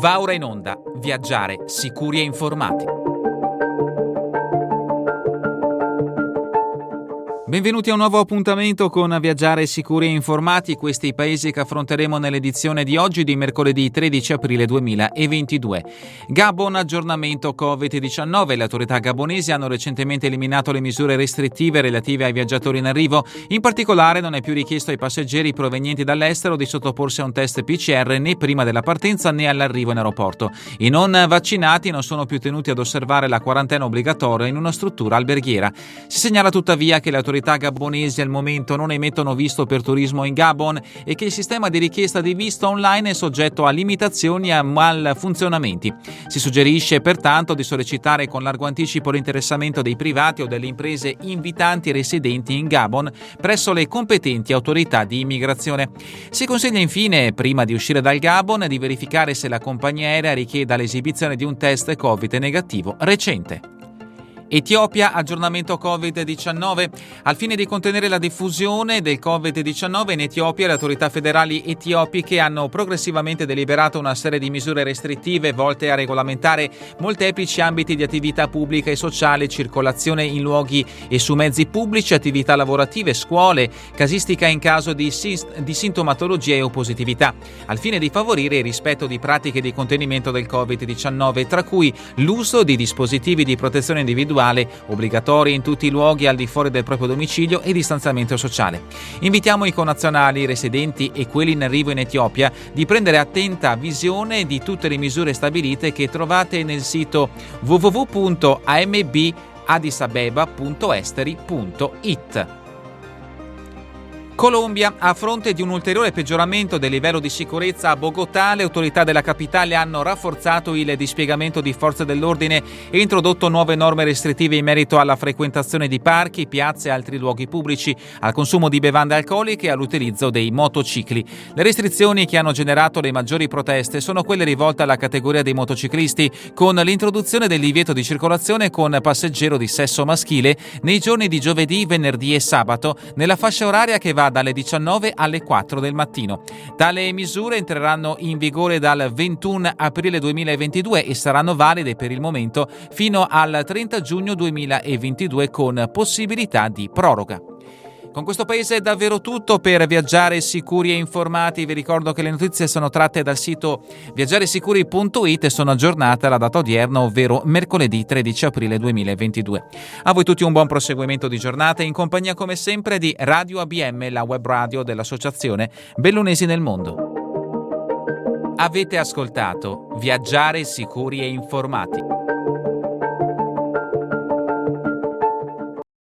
Va ora in onda Viaggiare sicuri e informati. Benvenuti a un nuovo appuntamento con Viaggiare sicuri e informati, questi i paesi che affronteremo nell'edizione di oggi di mercoledì 13 aprile 2022. Gabon, aggiornamento Covid-19. Le autorità gabonesi hanno recentemente eliminato le misure restrittive relative ai viaggiatori in arrivo. In particolare non è più richiesto ai passeggeri provenienti dall'estero di sottoporsi a un test PCR né prima della partenza né all'arrivo in aeroporto. I non vaccinati non sono più tenuti ad osservare la quarantena obbligatoria in una struttura alberghiera. Si segnala tuttavia che le autorità gabonesi al momento non emettono visto per turismo in Gabon e che il sistema di richiesta di visto online è soggetto a limitazioni e a malfunzionamenti. Si suggerisce pertanto di sollecitare con largo anticipo l'interessamento dei privati o delle imprese invitanti residenti in Gabon presso le competenti autorità di immigrazione. Si consiglia infine, prima di uscire dal Gabon, di verificare se la compagnia aerea richieda l'esibizione di un test Covid negativo recente. Etiopia, aggiornamento Covid-19. Al fine di contenere la diffusione del Covid-19 in Etiopia, le autorità federali etiopiche hanno progressivamente deliberato una serie di misure restrittive volte a regolamentare molteplici ambiti di attività pubblica e sociale, circolazione in luoghi e su mezzi pubblici, attività lavorative, scuole, casistica in caso di sintomatologia o positività, al fine di favorire il rispetto di pratiche di contenimento del Covid-19, tra cui l'uso di dispositivi di protezione individuale obbligatori in tutti i luoghi al di fuori del proprio domicilio e distanziamento sociale. Invitiamo i connazionali residenti e quelli in arrivo in Etiopia di prendere attenta visione di tutte le misure stabilite che trovate nel sito www.ambadisabeba.esteri.it. Colombia, a fronte di un ulteriore peggioramento del livello di sicurezza a Bogotà, le autorità della capitale hanno rafforzato il dispiegamento di forze dell'ordine e introdotto nuove norme restrittive in merito alla frequentazione di parchi, piazze e altri luoghi pubblici, al consumo di bevande alcoliche e all'utilizzo dei motocicli. Le restrizioni che hanno generato le maggiori proteste sono quelle rivolte alla categoria dei motociclisti, con l'introduzione del divieto di circolazione con passeggero di sesso maschile nei giorni di giovedì, venerdì e sabato, nella fascia oraria che va dalle 19 alle 4 del mattino. Tale misure entreranno in vigore dal 21 aprile 2022 e saranno valide per il momento fino al 30 giugno 2022 con possibilità di proroga. Con questo paese è davvero tutto per Viaggiare sicuri e informati. Vi ricordo che le notizie sono tratte dal sito viaggiaresicuri.it e sono aggiornate alla data odierna, ovvero mercoledì 13 aprile 2022. A voi tutti un buon proseguimento di giornata in compagnia come sempre di Radio ABM, la web radio dell'Associazione Bellunesi nel Mondo. Avete ascoltato Viaggiare sicuri e informati.